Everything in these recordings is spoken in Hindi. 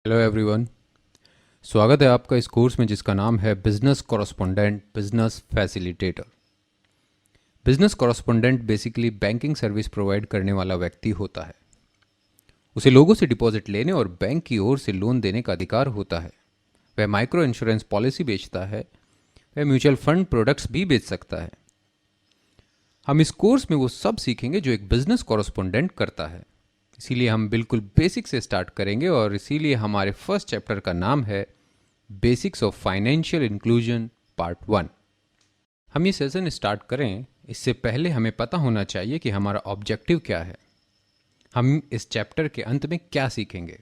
Hello everyone. स्वागत है आपका इस कोर्स में जिसका नाम है business correspondent business facilitator. Business correspondent basically banking service provide करने वाला व्यक्ति होता है। उसे लोगों से डिपॉजिट लेने और बैंक की ओर से लोन देने का अधिकार होता है। वह माइक्रो इंश्योरेंस पॉलिसी बेचता है। वह म्यूचुअल फंड प्रोडक्ट्स भी बेच सकता है। हम इस कोर्स में वो सब सीखेंगे जो एक बिजनेस कॉरस्पोंडेंट करता है। इसीलिए हम बिल्कुल बेसिक से स्टार्ट करेंगे और इसीलिए हमारे फर्स्ट चैप्टर का नाम है basics of financial inclusion part 1। हम ये सेशन स्टार्ट करें इससे पहले हमें पता होना चाहिए कि हमारा ऑब्जेक्टिव क्या है। हम इस चैप्टर के अंत में क्या सीखेंगे।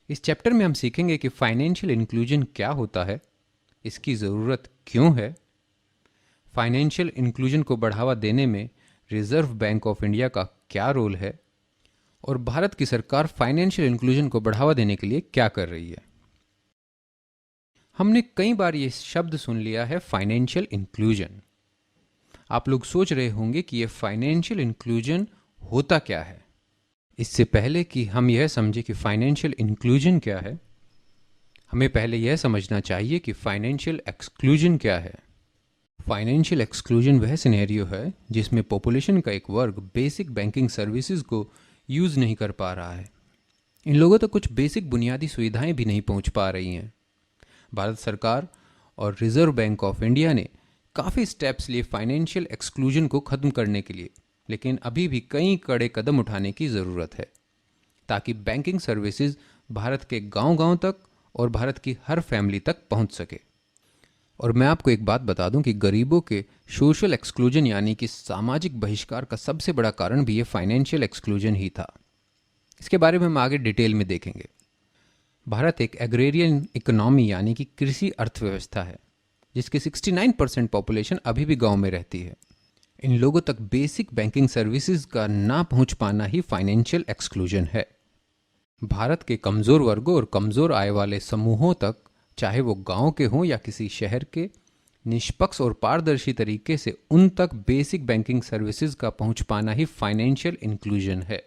इस चैप्टर में हम सीखेंगे कि फाइनेंशियल इंक्लूजन क्या होता है, इसकी ज़रूरत क्यों है, फाइनेंशियल इंक्लूजन को बढ़ावा देने में रिजर्व बैंक ऑफ इंडिया का क्या रोल है और भारत की सरकार फाइनेंशियल इंक्लूजन को बढ़ावा देने के लिए क्या कर रही है। हमने कई बार ये शब्द सुन लिया है फाइनेंशियल इंक्लूजन। आप लोग सोच रहे होंगे कि ये फाइनेंशियल इंक्लूजन होता क्या है। इससे पहले कि हम यह समझे कि फाइनेंशियल इंक्लूजन क्या है, हमें पहले यह समझना चाहिए कि फाइनेंशियल एक्सक्लूजन क्या है। फाइनेंशियल एक्सक्लूजन वह सिनेरियो है जिसमें पॉपुलेशन का एक वर्ग बेसिक बैंकिंग सर्विसेज को यूज़ नहीं कर पा रहा है। इन लोगों तक कुछ बेसिक बुनियादी सुविधाएं भी नहीं पहुंच पा रही हैं। भारत सरकार और रिजर्व बैंक ऑफ इंडिया ने काफ़ी स्टेप्स लिए फाइनेंशियल एक्सक्लूजन को ख़त्म करने के लिए, लेकिन अभी भी कई कड़े कदम उठाने की ज़रूरत है ताकि बैंकिंग सर्विसेज भारत के गांव-गांव तक और भारत की हर फैमिली तक पहुंच सके। और मैं आपको एक बात बता दूं कि गरीबों के सोशल एक्सक्लूजन यानी कि सामाजिक बहिष्कार का सबसे बड़ा कारण भी ये फाइनेंशियल एक्सक्लूजन ही था। इसके बारे में हम आगे डिटेल में देखेंगे। भारत एक एग्रेरियन इकोनॉमी यानी कि कृषि अर्थव्यवस्था है जिसकी 69% पॉपुलेशन अभी भी गांव में रहती है। इन लोगों तक बेसिक बैंकिंग सर्विसेज का ना पहुंच पाना ही फाइनेंशियल एक्सक्लूजन है। भारत के कमज़ोर वर्गों और कमज़ोर आय वाले समूहों तक, चाहे वो गांव के हों या किसी शहर के, निष्पक्ष और पारदर्शी तरीके से उन तक बेसिक बैंकिंग सर्विसेज का पहुंच पाना ही फाइनेंशियल इंक्लूजन है।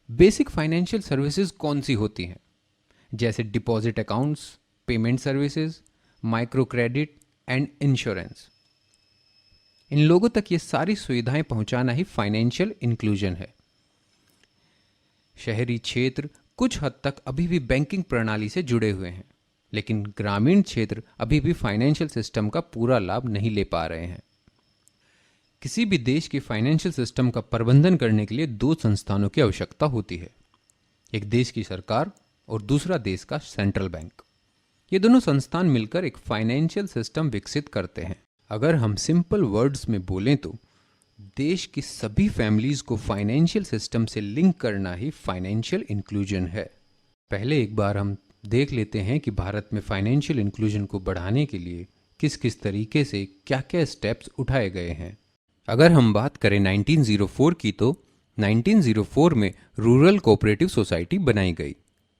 बेसिक फाइनेंशियल सर्विसेज कौन सी होती हैं? जैसे deposit accounts, payment services, micro credit and insurance. इन लोगों तक ये सारी सुविधाएं पहुंचाना ही फाइनेंशियल इंक्लूजन है। शहरी क्षेत्र कुछ हद तक अभी भी बैंकिंग प्रणाली से जुड़े हुए हैं, लेकिन ग्रामीण क्षेत्र अभी भी फाइनेंशियल सिस्टम का पूरा लाभ नहीं ले पा रहे हैं। किसी भी देश के फाइनेंशियल सिस्टम का प्रबंधन करने के लिए दो संस्थानों की आवश्यकता होती है, एक देश की सरकार और दूसरा देश का सेंट्रल बैंक। ये दोनों संस्थान मिलकर एक फाइनेंशियल सिस्टम विकसित करते हैं। अगर हम सिंपल वर्ड्स में बोलें तो देश की सभी फैमिलीज को फाइनेंशियल सिस्टम से लिंक करना ही फाइनेंशियल इंक्लूजन है। पहले एक बार हम देख लेते हैं कि भारत में फाइनेंशियल इंक्लूजन को बढ़ाने के लिए किस किस तरीके से क्या क्या स्टेप्स उठाए गए हैं। अगर हम बात करें 1904 की, तो 1904 में रूरल कोऑपरेटिव सोसाइटी बनाई गई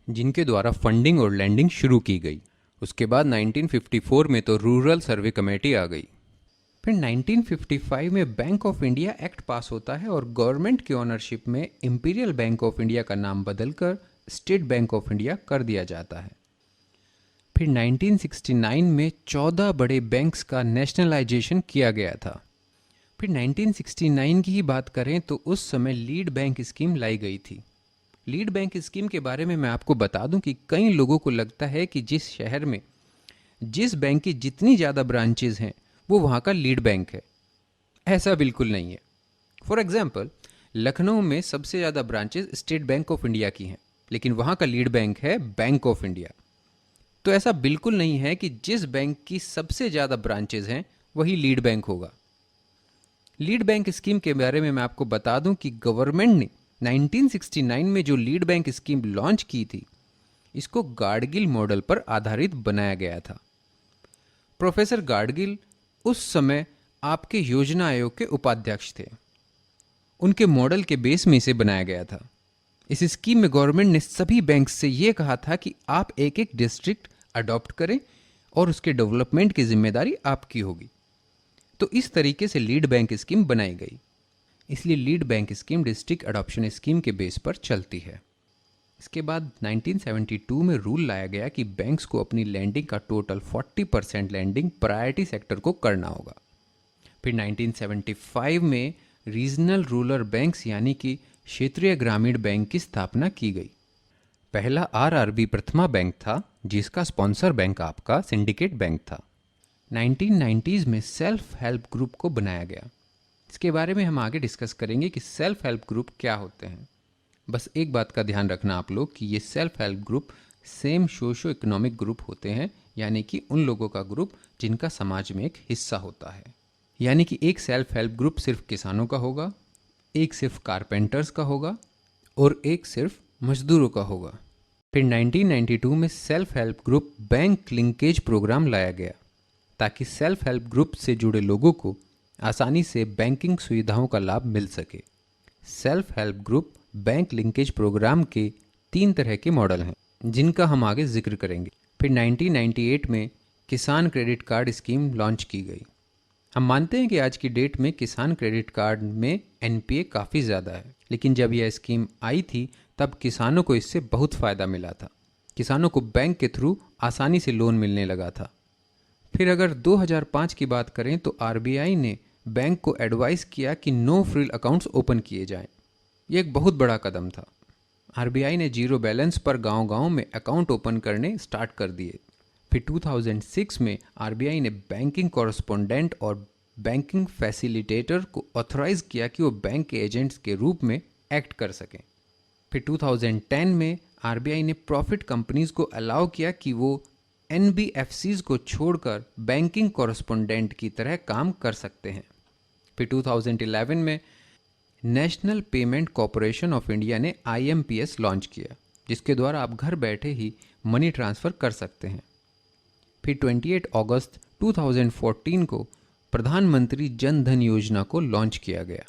जिनके द्वारा फंडिंग और लैंडिंग शुरू की गई। उसके बाद 1954 में तो रूरल सर्वे कमेटी आ गई। फिर 1955 में बैंक ऑफ इंडिया एक्ट पास होता है और गवर्नमेंट की ओनरशिप में इंपीरियल बैंक ऑफ इंडिया का नाम बदलकर स्टेट बैंक ऑफ इंडिया कर दिया जाता है। फिर 1969 में 14 बड़े बैंक्स का नेशनलाइजेशन किया गया था। फिर 1969 की ही बात करें तो उस समय लीड बैंक स्कीम लाई गई थी। लीड बैंक स्कीम के बारे में मैं आपको बता दूं कि कई लोगों को लगता है कि जिस शहर में जिस बैंक की जितनी ज़्यादा ब्रांचेज हैं वो वहाँ का लीड बैंक है। ऐसा बिल्कुल नहीं है। फॉर एग्जांपल, लखनऊ में सबसे ज़्यादा branches state bank of India की हैं, लेकिन वहाँ का लीड बैंक है बैंक ऑफ इंडिया। तो ऐसा बिल्कुल नहीं है कि जिस बैंक की सबसे ज़्यादा ब्रांचेज हैं वही लीड बैंक होगा। लीड बैंक स्कीम के बारे में मैं आपको बता दूं कि गवर्नमेंट ने 1969 में जो लीड बैंक स्कीम लॉन्च की थी, इसको गाडगिल मॉडल पर आधारित बनाया गया था। प्रोफेसर गाडगिल उस समय आपके योजना आयोग के उपाध्यक्ष थे। उनके मॉडल के बेस में इसे बनाया गया था। इस स्कीम में गवर्नमेंट ने सभी बैंक से यह कहा था कि आप एक एक डिस्ट्रिक्ट अडॉप्ट करें और उसके डेवलपमेंट की जिम्मेदारी आपकी होगी। तो इस तरीके से लीड बैंक स्कीम बनाई गई। इसलिए lead bank scheme district adoption scheme के बेस पर चलती है। इसके बाद 1972 में रूल लाया गया कि बैंक्स को अपनी लैंडिंग का टोटल 40% लैंडिंग प्रायोरिटी सेक्टर को करना होगा। फिर 1975 में रीजनल रूरल बैंक्स यानी कि क्षेत्रीय ग्रामीण बैंक की स्थापना की गई। पहला आरआरबी प्रथमा बैंक था, जिसका स्पॉन्सर बैंक आपका सिंडिकेट बैंक था। 1990s में सेल्फ हेल्प ग्रुप को बनाया गया। इसके बारे में हम आगे डिस्कस करेंगे कि सेल्फ हेल्प ग्रुप क्या होते हैं। बस एक बात का ध्यान रखना आप लोग कि ये self help group same socio economic group होते हैं, यानी कि उन लोगों का ग्रुप जिनका समाज में एक हिस्सा होता है। यानी कि एक सेल्फ हेल्प ग्रुप सिर्फ किसानों का होगा, एक सिर्फ कारपेंटर्स का होगा और एक सिर्फ मजदूरों का होगा। फिर 1992 में self help group bank linkage programme लाया गया ताकि सेल्फ हेल्प ग्रुप से जुड़े लोगों को आसानी से बैंकिंग सुविधाओं का लाभ मिल सके। Self help group bank linkage programme के 3 तरह के मॉडल हैं, जिनका हम आगे जिक्र करेंगे। फिर 1998 में किसान क्रेडिट कार्ड स्कीम लॉन्च की गई। हम मानते हैं कि आज की डेट में किसान क्रेडिट कार्ड में एनपीए काफ़ी ज़्यादा है, लेकिन जब यह स्कीम आई थी तब किसानों को इससे बहुत फ़ायदा मिला था। किसानों को बैंक के थ्रू आसानी से लोन मिलने लगा था। फिर अगर 2005 की बात करें तो आरबीआई ने बैंक को एडवाइस किया कि नो फ्रिल अकाउंट्स ओपन किए जाएं। ये एक बहुत बड़ा कदम था। आरबीआई ने जीरो बैलेंस पर गांव-गांव में अकाउंट ओपन करने स्टार्ट कर दिए। फिर 2006 में आरबीआई ने बैंकिंग कॉरेस्पोंडेंट और बैंकिंग फैसिलिटेटर को ऑथराइज किया कि वो बैंक के एजेंट्स के रूप में एक्ट कर सकें। फिर 2010 में आरबीआई ने प्रॉफिट कंपनीज को अलाउ किया कि वो एनबीएफसीज को छोड़कर बैंकिंग कॉरेस्पोंडेंट की तरह काम कर सकते हैं। फिर 2011 में national payment corporation of India ने आईएमपीएस लॉन्च किया, जिसके द्वारा आप घर बैठे ही मनी ट्रांसफ़र कर सकते हैं। फिर 28 अगस्त 2014 को प्रधानमंत्री जन धन योजना को लॉन्च किया गया।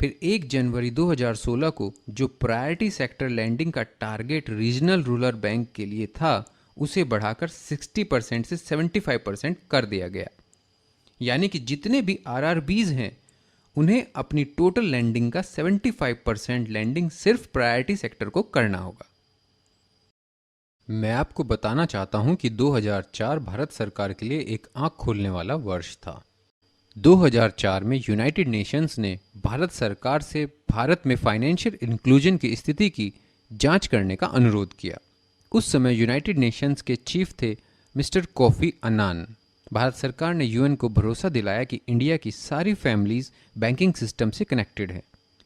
फिर 1 जनवरी 2016 को जो प्रायोरिटी सेक्टर लैंडिंग का टारगेट रीजनल रूरल बैंक के लिए था, उसे बढ़ाकर 60% से 75% कर दिया गया। यानी कि जितने भी आरआरबीज हैं उन्हें अपनी टोटल लैंडिंग का 75% लैंडिंग सिर्फ प्रायोरिटी सेक्टर को करना होगा। मैं आपको बताना चाहता हूं कि 2004 भारत सरकार के लिए एक आंख खोलने वाला वर्ष था। 2004 में यूनाइटेड नेशंस ने भारत सरकार से भारत में फाइनेंशियल इंक्लूजन की स्थिति की जांच करने का अनुरोध किया। उस समय यूनाइटेड नेशंस के चीफ थे मिस्टर कोफी अन्नान। भारत सरकार ने यूएन को भरोसा दिलाया कि इंडिया की सारी फैमिलीज बैंकिंग सिस्टम से कनेक्टेड है,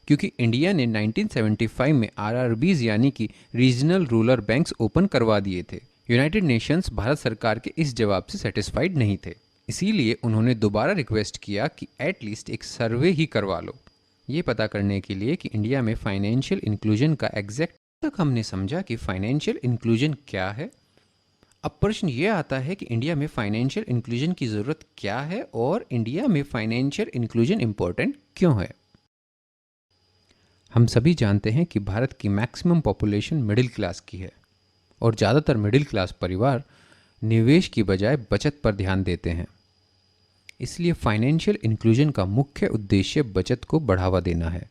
क्योंकि इंडिया ने 1975 में आरआरबीज यानी कि रीजनल रूरल बैंक्स ओपन करवा दिए थे। यूनाइटेड नेशंस भारत सरकार के इस जवाब से सेटिस्फाइड नहीं थे, इसीलिए उन्होंने दोबारा रिक्वेस्ट किया कि एटलीस्ट एक सर्वे ही करवा लो, ये पता करने के लिए कि इंडिया में फाइनेंशियल इंक्लूजन का एग्जैक्ट। तक हमने समझा कि फाइनेंशियल इंक्लूजन क्या है। अब प्रश्न ये आता है कि इंडिया में फाइनेंशियल इंक्लूजन की ज़रूरत क्या है और इंडिया में फाइनेंशियल इंक्लूजन इम्पोर्टेंट क्यों है। हम सभी जानते हैं कि भारत की मैक्सिमम पॉपुलेशन मिडिल क्लास की है और ज़्यादातर मिडिल क्लास परिवार निवेश की बजाय बचत पर ध्यान देते हैं। इसलिए फाइनेंशियल इंक्लूजन का मुख्य उद्देश्य बचत को बढ़ावा देना है।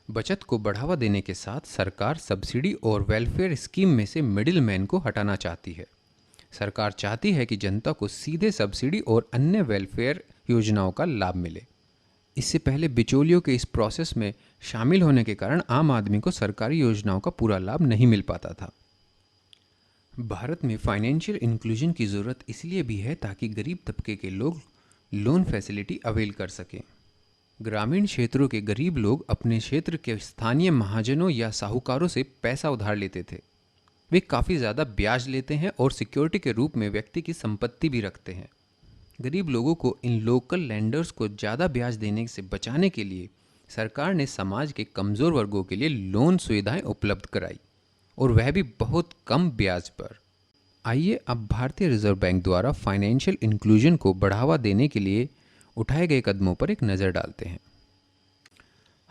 बचत को बढ़ावा देने के साथ सरकार सब्सिडी और वेलफेयर स्कीम में से मिडिल मैन को हटाना चाहती है। सरकार चाहती है कि जनता को सीधे सब्सिडी और अन्य वेलफेयर योजनाओं का लाभ मिले। इससे पहले बिचौलियों के इस प्रोसेस में शामिल होने के कारण आम आदमी को सरकारी योजनाओं का पूरा लाभ नहीं मिल पाता था। भारत में फाइनेंशियल इंक्लूजन की ज़रूरत इसलिए भी है ताकि गरीब तबके के लोग लोन फैसिलिटी अवेल कर सकें। ग्रामीण क्षेत्रों के गरीब लोग अपने क्षेत्र के स्थानीय महाजनों या साहूकारों से पैसा उधार लेते थे। वे काफ़ी ज़्यादा ब्याज लेते हैं और सिक्योरिटी के रूप में व्यक्ति की संपत्ति भी रखते हैं। गरीब लोगों को इन लोकल लैंडर्स को ज़्यादा ब्याज देने से बचाने के लिए सरकार ने समाज के कमज़ोर वर्गों के लिए लोन सुविधाएं उपलब्ध कराई, और वह भी बहुत कम ब्याज पर। आइए अब भारतीय रिजर्व बैंक द्वारा फाइनेंशियल इंक्लूजन को बढ़ावा देने के लिए उठाए गए कदमों पर एक नज़र डालते हैं।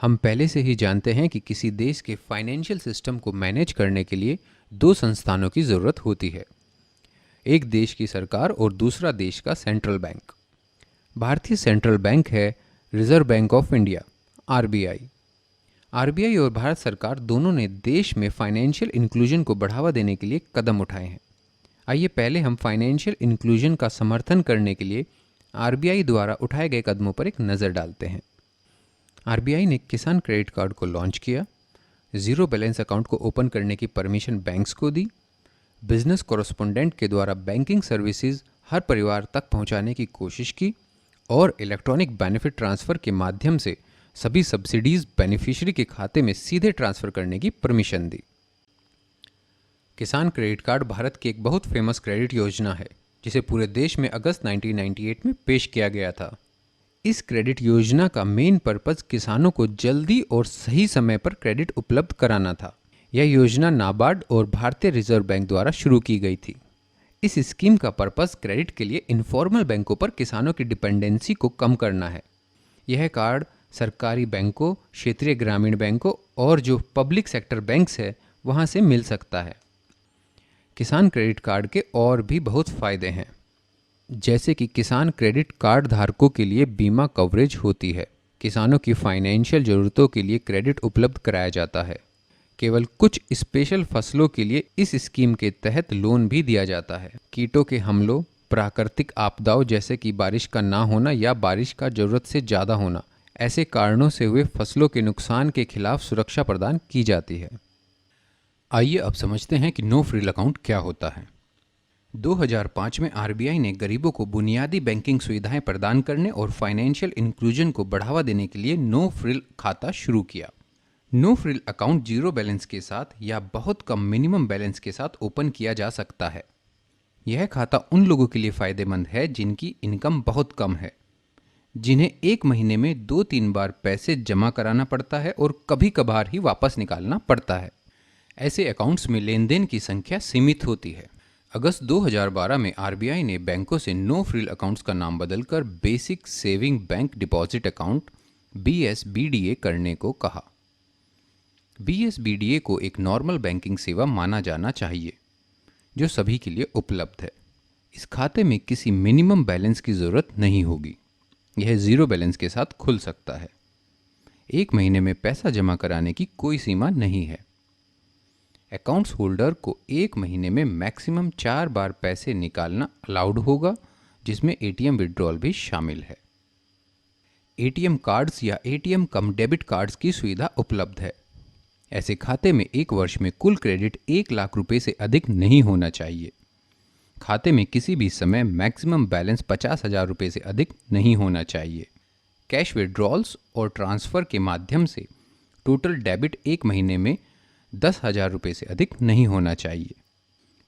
हम पहले से ही जानते हैं कि किसी देश के फाइनेंशियल सिस्टम को मैनेज करने के लिए 2 संस्थानों की ज़रूरत होती है, एक देश की सरकार और दूसरा देश का सेंट्रल बैंक। भारतीय सेंट्रल बैंक है reserve bank of India, RBI. RBI और भारत सरकार दोनों ने देश में फाइनेंशियल इंक्लूजन को बढ़ावा देने के लिए कदम उठाए हैं। आइए पहले हम फाइनेंशियल इंक्लूजन का समर्थन करने के लिए आरबीआई द्वारा उठाए गए कदमों पर एक नज़र डालते हैं। आरबीआई ने किसान क्रेडिट कार्ड को लॉन्च किया, ज़ीरो बैलेंस अकाउंट को ओपन करने की परमिशन बैंक्स को दी, बिजनेस कॉरेस्पोंडेंट के द्वारा बैंकिंग सर्विसेज हर परिवार तक पहुंचाने की कोशिश की और इलेक्ट्रॉनिक बेनिफिट ट्रांसफ़र के माध्यम से सभी सब्सिडीज बेनिफिशियरी के खाते में सीधे ट्रांसफ़र करने की परमिशन दी। किसान क्रेडिट कार्ड भारत की एक बहुत फेमस क्रेडिट योजना है जिसे पूरे देश में अगस्त 1998 में पेश किया गया था। इस क्रेडिट योजना का मेन पर्पस किसानों को जल्दी और सही समय पर क्रेडिट उपलब्ध कराना था। यह योजना नाबार्ड और भारतीय रिजर्व बैंक द्वारा शुरू की गई थी। इस स्कीम का पर्पस क्रेडिट के लिए इनफॉर्मल बैंकों पर किसानों की डिपेंडेंसी को कम करना है। यह कार्ड सरकारी बैंकों, क्षेत्रीय ग्रामीण बैंकों और जो पब्लिक सेक्टर बैंक्स है वहाँ से मिल सकता है। किसान क्रेडिट कार्ड के और भी बहुत फ़ायदे हैं, जैसे कि किसान क्रेडिट कार्ड धारकों के लिए बीमा कवरेज होती है, किसानों की फाइनेंशियल ज़रूरतों के लिए क्रेडिट उपलब्ध कराया जाता है, केवल कुछ स्पेशल फसलों के लिए इस स्कीम के तहत लोन भी दिया जाता है, कीटों के हमलों, प्राकृतिक आपदाओं जैसे कि बारिश का ना होना या बारिश का ज़रूरत से ज़्यादा होना, ऐसे कारणों से हुए फसलों के नुकसान के खिलाफ सुरक्षा प्रदान की जाती है। आइए अब समझते हैं कि नो फ्रिल अकाउंट क्या होता है। 2005 में आरबीआई ने गरीबों को बुनियादी बैंकिंग सुविधाएं प्रदान करने और फाइनेंशियल इंक्लूजन को बढ़ावा देने के लिए नो फ्रिल खाता शुरू किया। No frill account zero balance के साथ या बहुत कम मिनिमम बैलेंस के साथ ओपन किया जा सकता है। यह खाता उन लोगों के लिए फ़ायदेमंद है जिनकी इनकम बहुत कम है, जिन्हें एक महीने में 2-3 बार पैसे जमा कराना पड़ता है और कभी कभार ही वापस निकालना पड़ता है। ऐसे अकाउंट्स में लेन देन की संख्या सीमित होती है। अगस्त 2012 में आरबीआई ने बैंकों से नो फ्रिल अकाउंट्स का नाम बदलकर basic saving bank deposit account BSBDA करने को कहा। BSBDA को एक नॉर्मल बैंकिंग सेवा माना जाना चाहिए जो सभी के लिए उपलब्ध है। इस खाते में किसी मिनिमम बैलेंस की ज़रूरत नहीं होगी। यह ज़ीरो बैलेंस के साथ खुल सकता है। एक महीने में पैसा जमा कराने की कोई सीमा नहीं है। अकाउंट्स होल्डर को एक महीने में मैक्सिमम 4 बार पैसे निकालना अलाउड होगा, जिसमें एटीएम विड्रॉल भी शामिल है। एटीएम कार्ड्स या एटीएम कम डेबिट कार्ड्स की सुविधा उपलब्ध है। ऐसे खाते में एक वर्ष में कुल क्रेडिट 1 लाख रुपए से अधिक नहीं होना चाहिए। खाते में किसी भी समय मैक्सिमम बैलेंस 50,000 रुपये से अधिक नहीं होना चाहिए। कैश विड्रॉल्स और ट्रांसफ़र के माध्यम से टोटल डेबिट एक महीने में 10,000 रुपये से अधिक नहीं होना चाहिए।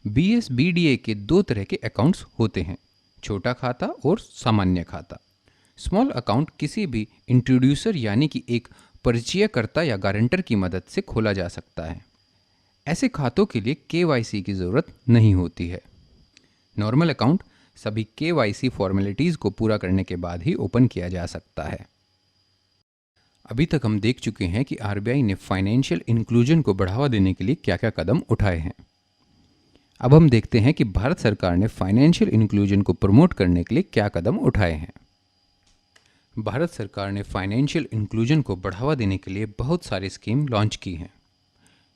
BSBDA के 2 तरह के अकाउंट्स होते हैं, छोटा खाता और सामान्य खाता। स्मॉल अकाउंट किसी भी इंट्रोड्यूसर यानी कि एक परिचयकर्ता या गारंटर की मदद से खोला जा सकता है। ऐसे खातों के लिए KYC की ज़रूरत नहीं होती है। नॉर्मल अकाउंट सभी KYC फॉर्मेलिटीज़ को पूरा करने के बाद ही ओपन किया जा सकता है। अभी तक हम देख चुके हैं कि आरबीआई ने फाइनेंशियल इंक्लूजन को बढ़ावा देने के लिए क्या क्या कदम उठाए हैं। अब हम देखते हैं कि भारत सरकार ने फाइनेंशियल इंक्लूजन को प्रमोट करने के लिए क्या कदम उठाए हैं। भारत सरकार ने फाइनेंशियल इंक्लूजन को बढ़ावा देने के लिए बहुत सारी स्कीम लॉन्च की हैं,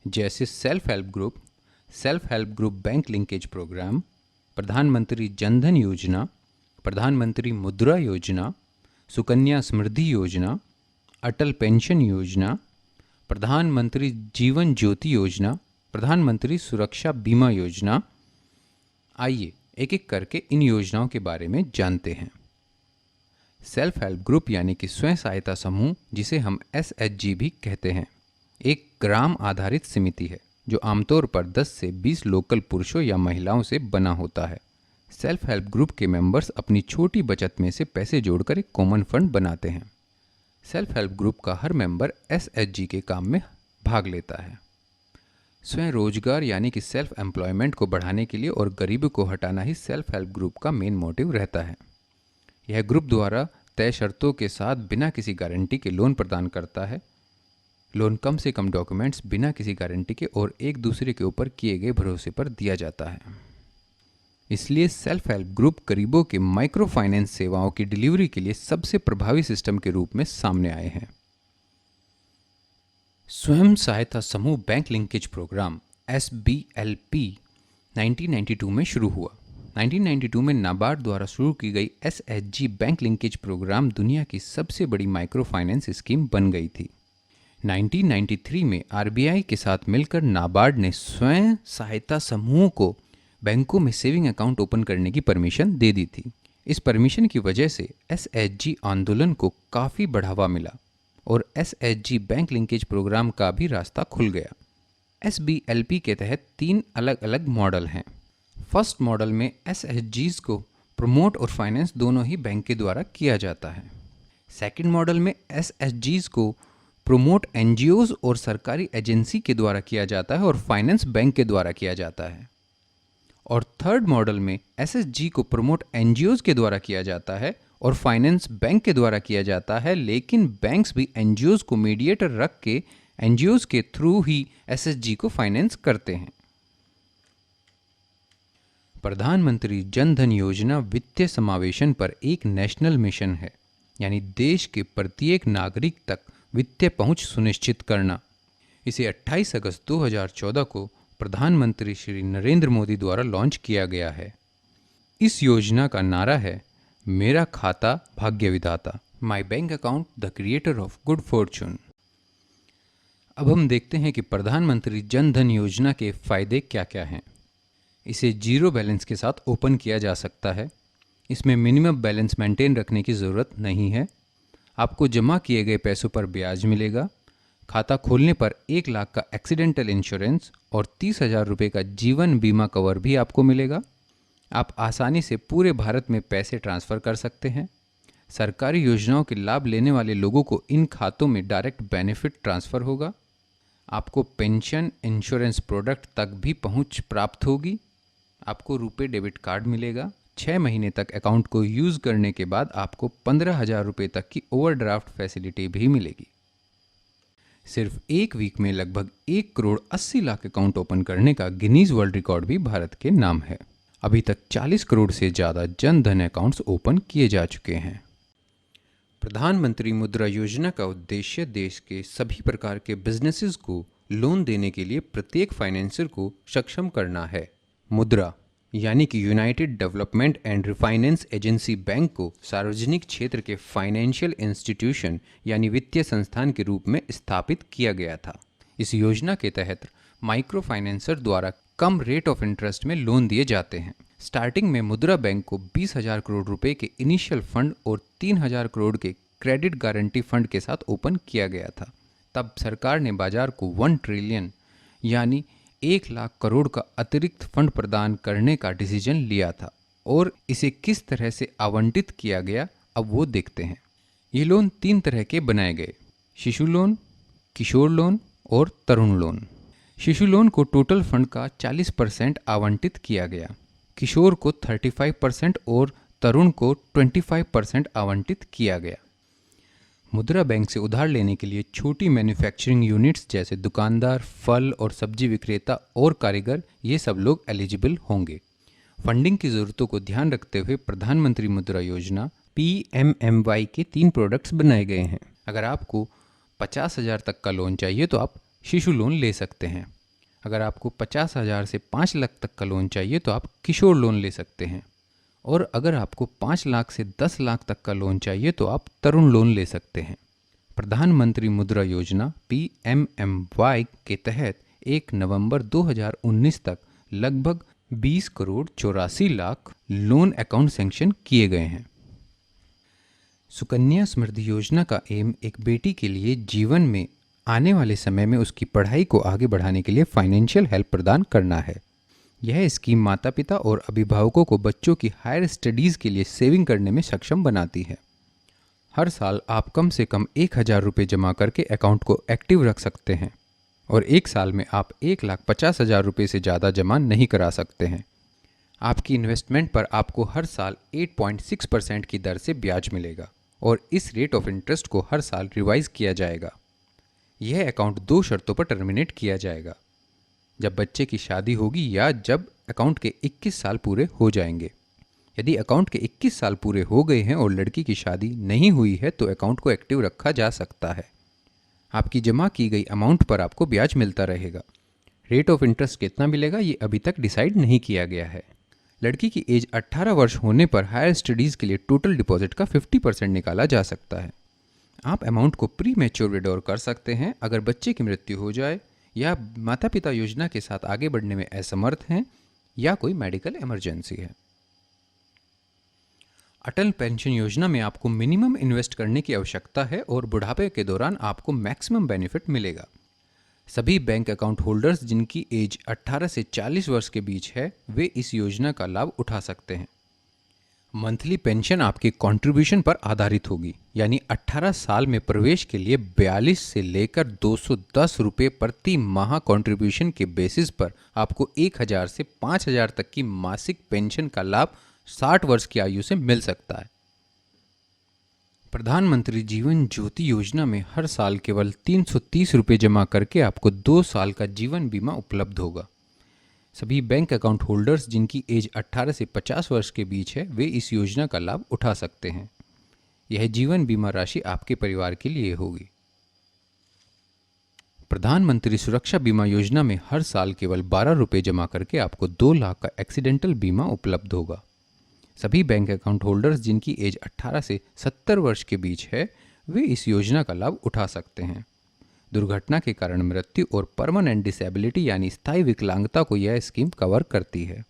जैसे self help group bank linkage programme, प्रधानमंत्री जनधन योजना, प्रधानमंत्री मुद्रा योजना, सुकन्या समृद्धि योजना, अटल पेंशन योजना, प्रधानमंत्री जीवन ज्योति योजना, प्रधानमंत्री सुरक्षा बीमा योजना। आइए एक एक करके इन योजनाओं के बारे में जानते हैं। सेल्फ हेल्प ग्रुप यानी कि स्वयं सहायता समूह, जिसे हम SHG भी कहते हैं, एक ग्राम आधारित समिति है जो आमतौर पर 10 से 20 लोकल पुरुषों या महिलाओं से बना होता है। सेल्फ हेल्प ग्रुप के मेंबर्स अपनी छोटी बचत में से पैसे जोड़कर एक कॉमन फंड बनाते हैं। सेल्फ हेल्प ग्रुप का हर मेंबर SHG के काम में भाग लेता है। स्वयं रोजगार यानी कि सेल्फ एम्प्लॉयमेंट को बढ़ाने के लिए और गरीबी को हटाना ही सेल्फ हेल्प ग्रुप का मेन मोटिव रहता है। यह ग्रुप द्वारा तय शर्तों के साथ बिना किसी गारंटी के लोन प्रदान करता है। लोन कम से कम डॉक्यूमेंट्स, बिना किसी गारंटी के और एक दूसरे के ऊपर किए गए भरोसे पर दिया जाता है। इसलिए सेल्फ हेल्प ग्रुप गरीबों के माइक्रो फाइनेंस सेवाओं की डिलीवरी के लिए सबसे प्रभावी सिस्टम के रूप में सामने आए हैं। स्वयं सहायता समूह बैंक लिंकेज प्रोग्राम SBLP 1992 में शुरू हुआ। 1992 में नाबार्ड द्वारा शुरू की गई SHG बैंक लिंकेज प्रोग्राम दुनिया की सबसे बड़ी माइक्रो फाइनेंस स्कीम बन गई थी। 1993 में RBI के साथ मिलकर नाबार्ड ने स्वयं सहायता समूह को बैंकों में सेविंग अकाउंट ओपन करने की परमिशन दे दी थी। इस परमिशन की वजह से SHG आंदोलन को काफ़ी बढ़ावा मिला और SHG बैंक लिंकेज प्रोग्राम का भी रास्ता खुल गया। SBLP के तहत 3 अलग अलग मॉडल हैं। फर्स्ट मॉडल में SHGs को प्रमोट और फाइनेंस दोनों ही बैंक के द्वारा किया जाता है। सेकंड मॉडल में SHGs को प्रमोट NGOs और सरकारी एजेंसी के द्वारा किया जाता है और फाइनेंस बैंक के द्वारा किया जाता है। और थर्ड मॉडल में SHG को प्रमोट NGOs के द्वारा किया जाता है और फाइनेंस बैंक के द्वारा किया जाता है, लेकिन बैंक्स भी NGOs को मीडिएटर रख के NGOs के थ्रू ही SHG को फाइनेंस करते हैं। प्रधानमंत्री जन धन योजना वित्तीय समावेशन पर एक नेशनल मिशन है, यानी देश के प्रत्येक नागरिक तक वित्तीय पहुंच सुनिश्चित करना। इसे 28 अगस्त 2014 को प्रधानमंत्री श्री नरेंद्र मोदी द्वारा लॉन्च किया गया है। इस योजना का नारा है, मेरा खाता भाग्य विधाता, my bank account the creator of good fortune. अब हम देखते हैं कि प्रधानमंत्री जन धन योजना के फायदे क्या क्या हैं। इसे जीरो बैलेंस के साथ ओपन किया जा सकता है। इसमें मिनिमम बैलेंस मेंटेन रखने की ज़रूरत नहीं है। आपको जमा किए गए पैसों पर ब्याज मिलेगा। खाता खोलने पर 1 लाख का एक्सीडेंटल इंश्योरेंस और 30,000 रुपये का जीवन बीमा कवर भी आपको मिलेगा। आप आसानी से पूरे भारत में पैसे ट्रांसफ़र कर सकते हैं। सरकारी योजनाओं के लाभ लेने वाले लोगों को इन खातों में डायरेक्ट बेनिफिट ट्रांसफ़र होगा। आपको पेंशन इंश्योरेंस प्रोडक्ट तक भी पहुंच प्राप्त होगी। आपको रुपए डेबिट कार्ड मिलेगा। 6 महीने तक अकाउंट को यूज़ करने के बाद आपको 15,000 रुपये तक की ओवरड्राफ्ट फैसिलिटी भी मिलेगी। सिर्फ 1 वीक में लगभग 1 करोड़ 80 लाख अकाउंट ओपन करने का गिनीज वर्ल्ड रिकॉर्ड भी भारत के नाम है। अभी तक 40 करोड़ से ज़्यादा जन धन अकाउंट्स ओपन किए जा चुके हैं। प्रधानमंत्री मुद्रा योजना का उद्देश्य देश के सभी प्रकार के बिजनेसेस को लोन देने के लिए प्रत्येक फाइनेंसर को सक्षम करना है। मुद्रा यानी कि United development and refinance agency bank को सार्वजनिक क्षेत्र के फाइनेंशियल इंस्टीट्यूशन यानी वित्तीय संस्थान के रूप में स्थापित किया गया था। इस योजना के तहत माइक्रो फाइनेंसर द्वारा कम रेट ऑफ इंटरेस्ट में लोन दिए जाते हैं। स्टार्टिंग में मुद्रा बैंक को 20,000 करोड़ रुपए के इनिशियल फंड और 3,000 करोड़ के क्रेडिट गारंटी फंड के साथ ओपन किया गया था। तब सरकार ने बाजार को 1 ट्रिलियन यानी 1 लाख करोड़ का अतिरिक्त फंड प्रदान करने का डिसीजन लिया था और इसे किस तरह से आवंटित किया गया अब वो देखते हैं। ये लोन 3 तरह के बनाए गए: शिशु लोन, किशोर लोन और तरुण लोन। शिशु लोन को टोटल फंड का 40% आवंटित किया गया, किशोर को 35% और तरुण को 25% आवंटित किया गया। मुद्रा बैंक से उधार लेने के लिए छोटी मैन्युफैक्चरिंग यूनिट्स जैसे दुकानदार, फल और सब्जी विक्रेता और कारीगर, ये सब लोग एलिजिबल होंगे। फंडिंग की ज़रूरतों को ध्यान रखते हुए प्रधानमंत्री मुद्रा योजना PMMY के 3 प्रोडक्ट्स बनाए गए हैं। अगर आपको 50,000 तक का लोन चाहिए तो आप शिशु लोन ले सकते हैं। अगर आपको 50,000 से 5 लाख तक का लोन चाहिए तो आप किशोर लोन ले सकते हैं। और अगर आपको 5 लाख से 10 लाख तक का लोन चाहिए तो आप तरुण लोन ले सकते हैं। प्रधानमंत्री मुद्रा योजना PMMY के तहत 1 नवंबर 2019 तक लगभग 20 crore 84 lakh loan account sanction किए गए हैं। सुकन्या समृद्धि योजना का एम एक बेटी के लिए जीवन में आने वाले समय में उसकी पढ़ाई को आगे बढ़ाने के लिए फाइनेंशियल हेल्प प्रदान करना है। यह स्कीम माता पिता और अभिभावकों को बच्चों की हायर स्टडीज़ के लिए सेविंग करने में सक्षम बनाती है। हर साल आप कम से कम 1,000 रुपये जमा करके अकाउंट को एक्टिव रख सकते हैं और 1 साल में आप 1,50,000 रुपये से ज़्यादा जमा नहीं करा सकते हैं। आपकी इन्वेस्टमेंट पर आपको हर साल 8.6% की दर से ब्याज मिलेगा और इस रेट ऑफ इंटरेस्ट को हर साल रिवाइज किया जाएगा। यह अकाउंट 2 शर्तों पर टर्मिनेट किया जाएगा: जब बच्चे की शादी होगी या जब अकाउंट के 21 साल पूरे हो जाएंगे। यदि अकाउंट के 21 साल पूरे हो गए हैं और लड़की की शादी नहीं हुई है तो अकाउंट को एक्टिव रखा जा सकता है। आपकी जमा की गई अमाउंट पर आपको ब्याज मिलता रहेगा। रेट ऑफ इंटरेस्ट कितना मिलेगा ये अभी तक डिसाइड नहीं किया गया है। लड़की की एज 18 वर्ष होने पर हायर स्टडीज़ के लिए टोटल डिपॉजिट का 50% निकाला जा सकता है। आप अमाउंट को प्री मैच्योर विड्रॉ कर सकते हैं अगर बच्चे की मृत्यु हो जाए या माता पिता योजना के साथ आगे बढ़ने में असमर्थ हैं या कोई मेडिकल इमरजेंसी है। अटल पेंशन योजना में आपको मिनिमम इन्वेस्ट करने की आवश्यकता है और बुढ़ापे के दौरान आपको मैक्सिमम बेनिफिट मिलेगा। सभी बैंक अकाउंट होल्डर्स जिनकी एज 18 से 40 वर्ष के बीच है वे इस योजना का लाभ उठा सकते हैं। मंथली पेंशन आपके कंट्रीब्यूशन पर आधारित होगी, यानी 18 साल में प्रवेश के लिए 42 से लेकर 210 रुपये प्रति माह कंट्रीब्यूशन के बेसिस पर आपको 1000 से 5000 तक की मासिक पेंशन का लाभ 60 वर्ष की आयु से मिल सकता है। प्रधानमंत्री जीवन ज्योति योजना में हर साल केवल 330 रुपये जमा करके आपको 2 साल का जीवन बीमा उपलब्ध होगा। सभी बैंक अकाउंट होल्डर्स जिनकी एज 18 से 50 वर्ष के बीच है वे इस योजना का लाभ उठा सकते हैं। यह जीवन बीमा राशि आपके परिवार के लिए होगी। प्रधानमंत्री सुरक्षा बीमा योजना में हर साल केवल 12 रुपये जमा करके आपको 2 लाख का एक्सीडेंटल बीमा उपलब्ध होगा। सभी बैंक अकाउंट होल्डर्स जिनकी एज 18 से 70 वर्ष के बीच है वे इस योजना का लाभ उठा सकते हैं। दुर्घटना के कारण मृत्यु और परमानेंट डिसेबिलिटी यानी स्थायी विकलांगता को यह स्कीम कवर करती है।